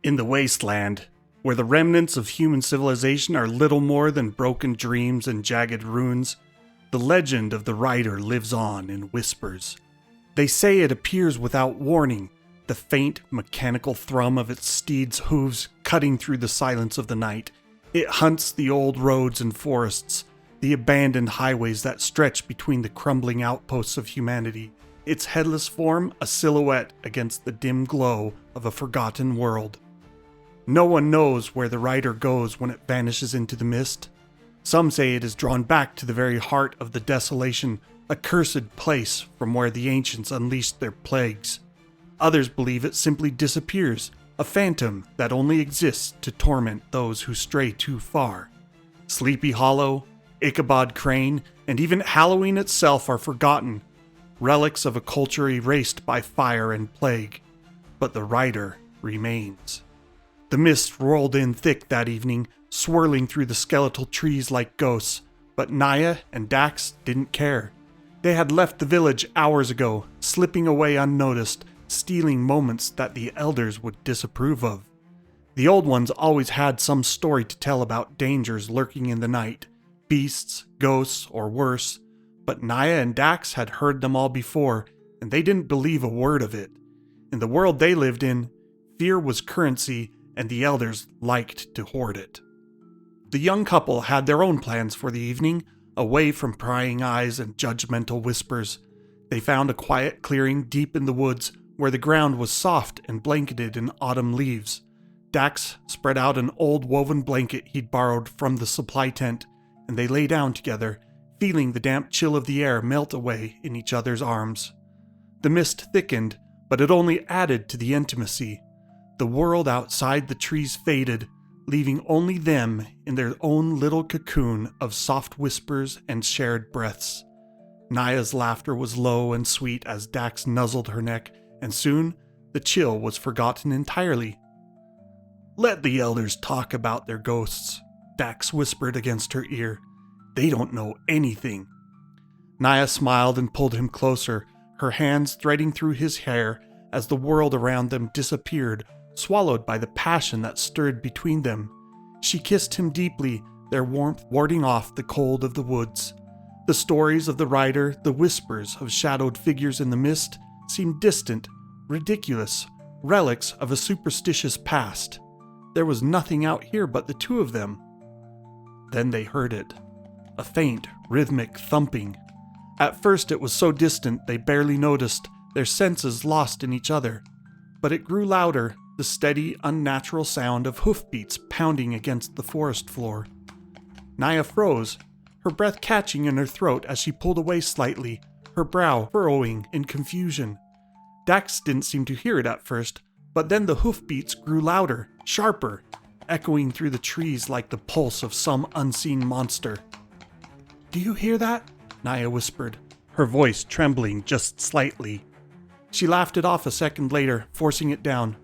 In the wasteland, where the remnants of human civilization are little more than broken dreams and jagged ruins, the legend of the rider lives on in whispers. They say it appears without warning, the faint mechanical thrum of its steed's hooves cutting through the silence of the night. It hunts the old roads and forests, the abandoned highways that stretch between the crumbling outposts of humanity, its headless form a silhouette against the dim glow of a forgotten world. No one knows where the rider goes when it vanishes into the mist. Some say it is drawn back to the very heart of the desolation, a cursed place from where the ancients unleashed their plagues. Others believe it simply disappears, a phantom that only exists to torment those who stray too far. Sleepy Hollow, Icabod Crane, and even Halloween itself are forgotten, relics of a culture erased by fire and plague. But the rider remains. The mist rolled in thick that evening, swirling through the skeletal trees like ghosts, but Nia and Dax didn't care. They had left the village hours ago, slipping away unnoticed, stealing moments that the elders would disapprove of. The old ones always had some story to tell about dangers lurking in the night, beasts, ghosts, or worse, but Nia and Dax had heard them all before, and they didn't believe a word of it. In the world they lived in, fear was currency, and the elders liked to hoard it. The young couple had their own plans for the evening, away from prying eyes and judgmental whispers. They found a quiet clearing deep in the woods where the ground was soft and blanketed in autumn leaves. Dax spread out an old woven blanket he'd borrowed from the supply tent, and they lay down together, feeling the damp chill of the air melt away in each other's arms. The mist thickened, but it only added to the intimacy. The world outside the trees faded, leaving only them in their own little cocoon of soft whispers and shared breaths. Nia's laughter was low and sweet as Dax nuzzled her neck, and soon the chill was forgotten entirely. "Let the elders talk about their ghosts," Dax whispered against her ear. "They don't know anything." Nia smiled and pulled him closer, her hands threading through his hair as the world around them disappeared, swallowed by the passion that stirred between them. She kissed him deeply, their warmth warding off the cold of the woods. The stories of the rider, the whispers of shadowed figures in the mist, seemed distant, ridiculous, relics of a superstitious past. There was nothing out here but the two of them. Then they heard it. A faint, rhythmic thumping. At first it was so distant they barely noticed, their senses lost in each other. But it grew louder, the steady, unnatural sound of hoofbeats pounding against the forest floor. Nia froze, her breath catching in her throat as she pulled away slightly, her brow furrowing in confusion. Dax didn't seem to hear it at first, but then the hoofbeats grew louder, sharper, echoing through the trees like the pulse of some unseen monster. "Do you hear that?" Nia whispered, her voice trembling just slightly. She laughed it off a second later, forcing it down.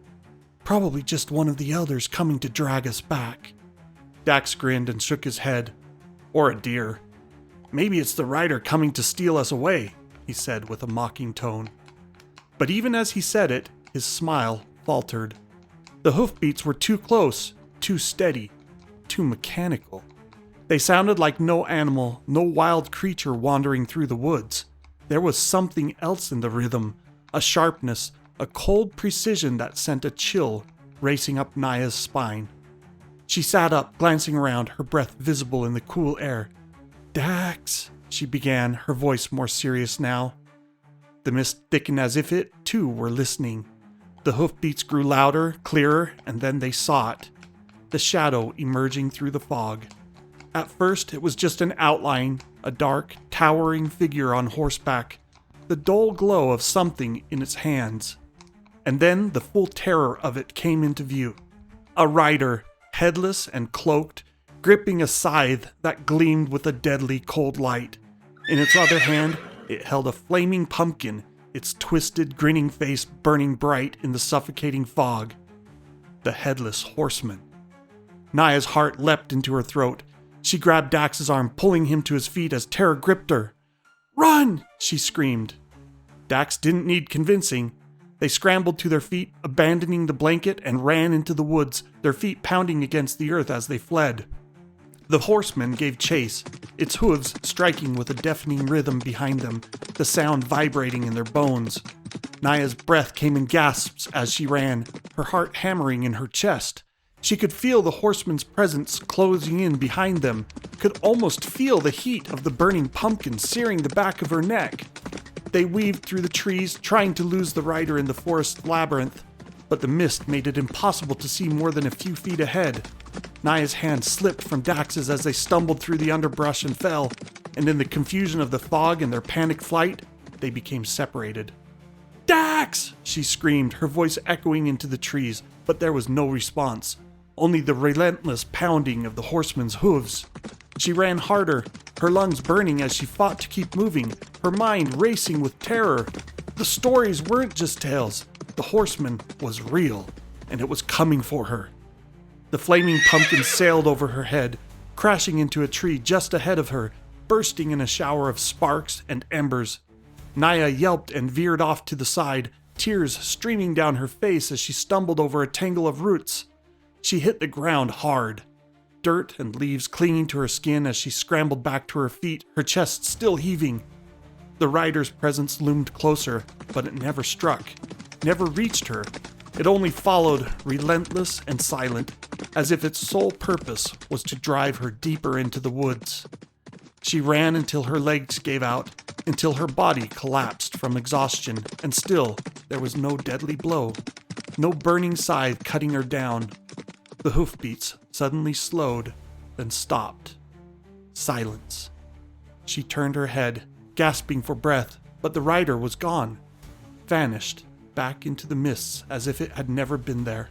"Probably just one of the elders coming to drag us back." Dax grinned and shook his head. "Or a deer. Maybe it's the rider coming to steal us away," he said with a mocking tone. But even as he said it, his smile faltered. The hoofbeats were too close, too steady, too mechanical. They sounded like no animal, no wild creature wandering through the woods. There was something else in the rhythm, a sharpness, a cold precision that sent a chill racing up Nia's spine. She sat up, glancing around, her breath visible in the cool air. "Dax," she began, her voice more serious now. The mist thickened as if it, too, were listening. The hoofbeats grew louder, clearer, and then they saw it. The shadow emerging through the fog. At first, it was just an outline, a dark, towering figure on horseback, the dull glow of something in its hands. And then the full terror of it came into view. A rider, headless and cloaked, gripping a scythe that gleamed with a deadly cold light. In its other hand, it held a flaming pumpkin, its twisted, grinning face burning bright in the suffocating fog. The Headless Horseman. Nia's heart leapt into her throat. She grabbed Dax's arm, pulling him to his feet as terror gripped her. "Run!" she screamed. Dax didn't need convincing. They scrambled to their feet, abandoning the blanket, and ran into the woods, their feet pounding against the earth as they fled. The horseman gave chase, its hooves striking with a deafening rhythm behind them, the sound vibrating in their bones. Nia's breath came in gasps as she ran, her heart hammering in her chest. She could feel the horseman's presence closing in behind them, could almost feel the heat of the burning pumpkin searing the back of her neck. They weaved through the trees, trying to lose the rider in the forest labyrinth, but the mist made it impossible to see more than a few feet ahead. Nia's hand slipped from Dax's as they stumbled through the underbrush and fell, and in the confusion of the fog and their panicked flight, they became separated. "Dax!" she screamed, her voice echoing into the trees, but there was no response, only the relentless pounding of the horseman's hooves. She ran harder, her lungs burning as she fought to keep moving, her mind racing with terror. The stories weren't just tales. The horseman was real, and it was coming for her. The flaming pumpkin sailed over her head, crashing into a tree just ahead of her, bursting in a shower of sparks and embers. Nia yelped and veered off to the side, tears streaming down her face as she stumbled over a tangle of roots. She hit the ground hard, dirt and leaves clinging to her skin as she scrambled back to her feet, her chest still heaving. The rider's presence loomed closer, but it never struck, never reached her. It only followed, relentless and silent, as if its sole purpose was to drive her deeper into the woods. She ran until her legs gave out, until her body collapsed from exhaustion, and still there was no deadly blow, no burning scythe cutting her down. The hoofbeats suddenly slowed, then stopped. Silence. She turned her head, gasping for breath, but the rider was gone, vanished back into the mists as if it had never been there.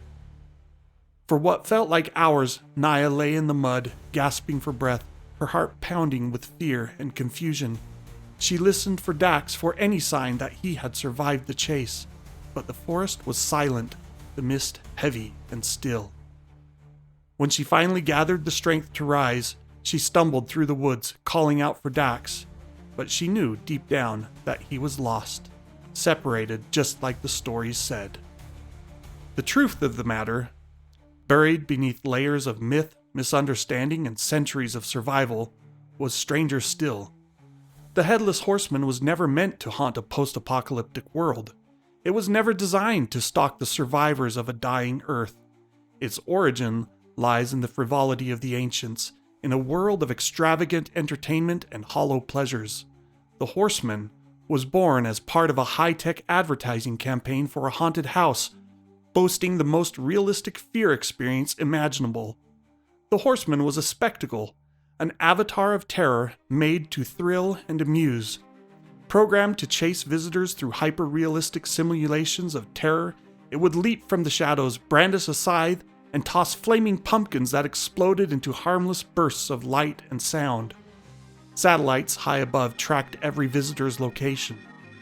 For what felt like hours, Nia lay in the mud, gasping for breath, her heart pounding with fear and confusion. She listened for Dax for any sign that he had survived the chase, but the forest was silent, the mist heavy and still. When she finally gathered the strength to rise, she stumbled through the woods, calling out for Dax, but she knew deep down that he was lost, separated just like the stories said. The truth of the matter, buried beneath layers of myth, misunderstanding, and centuries of survival, was stranger still. The Headless Horseman was never meant to haunt a post-apocalyptic world. It was never designed to stalk the survivors of a dying Earth. Its origin lies in the frivolity of the ancients, in a world of extravagant entertainment and hollow pleasures. The Horseman was born as part of a high-tech advertising campaign for a haunted house, boasting the most realistic fear experience imaginable. The Horseman was a spectacle, an avatar of terror made to thrill and amuse. Programmed to chase visitors through hyper-realistic simulations of terror, it would leap from the shadows, brandish a scythe, and toss flaming pumpkins that exploded into harmless bursts of light and sound. Satellites high above tracked every visitor's location,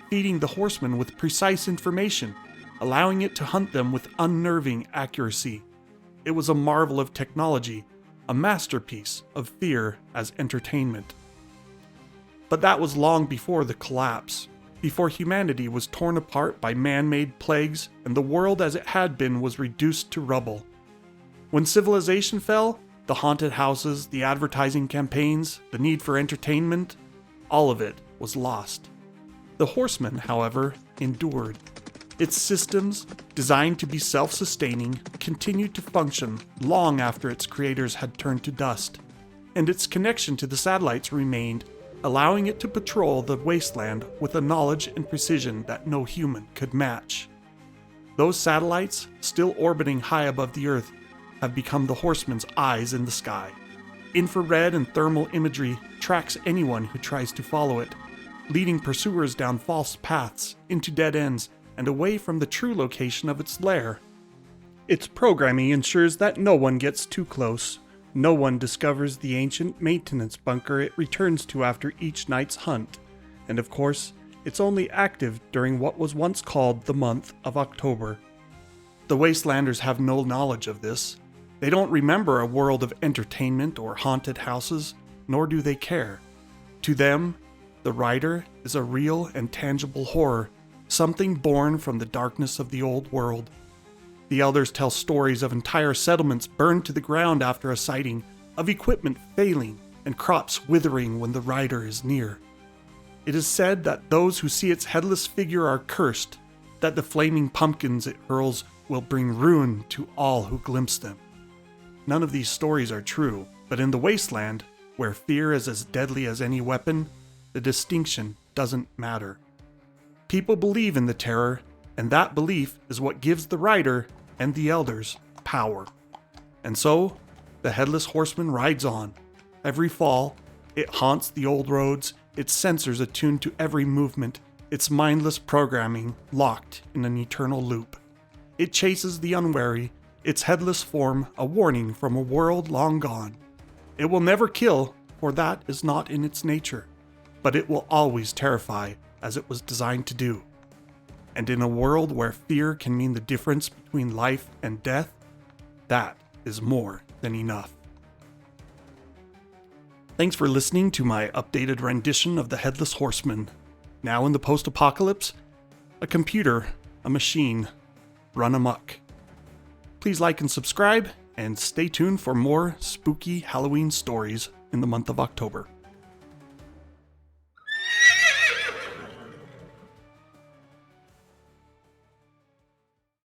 feeding the Horseman with precise information, allowing it to hunt them with unnerving accuracy. It was a marvel of technology, a masterpiece of fear as entertainment. But that was long before the collapse, before humanity was torn apart by man-made plagues and the world as it had been was reduced to rubble. When civilization fell, the haunted houses, the advertising campaigns, the need for entertainment, all of it was lost. The Horseman, however, endured. Its systems, designed to be self-sustaining, continued to function long after its creators had turned to dust, and its connection to the satellites remained, allowing it to patrol the wasteland with a knowledge and precision that no human could match. Those satellites, still orbiting high above the Earth, have become the Horseman's eyes in the sky. Infrared and thermal imagery tracks anyone who tries to follow it, leading pursuers down false paths, into dead ends, and away from the true location of its lair. Its programming ensures that no one gets too close. No one discovers the ancient maintenance bunker it returns to after each night's hunt. And of course, it's only active during what was once called the month of October. The Wastelanders have no knowledge of this. They don't remember a world of entertainment or haunted houses, nor do they care. To them, the rider is a real and tangible horror, something born from the darkness of the old world. The elders tell stories of entire settlements burned to the ground after a sighting, of equipment failing, and crops withering when the rider is near. It is said that those who see its headless figure are cursed, that the flaming pumpkins it hurls will bring ruin to all who glimpse them. None of these stories are true, but in the wasteland, where fear is as deadly as any weapon, the distinction doesn't matter. People believe in the terror, and that belief is what gives the rider and the elders power. And so, the Headless Horseman rides on. Every fall, it haunts the old roads, its sensors attuned to every movement, its mindless programming locked in an eternal loop. It chases the unwary, its headless form a warning from a world long gone. It will never kill, for that is not in its nature, but it will always terrify, as it was designed to do. And in a world where fear can mean the difference between life and death, that is more than enough. Thanks for listening to my updated rendition of the Headless Horseman. Now in the post-apocalypse, a computer, a machine, run amok. Please like and subscribe, and stay tuned for more spooky Halloween stories in the month of October.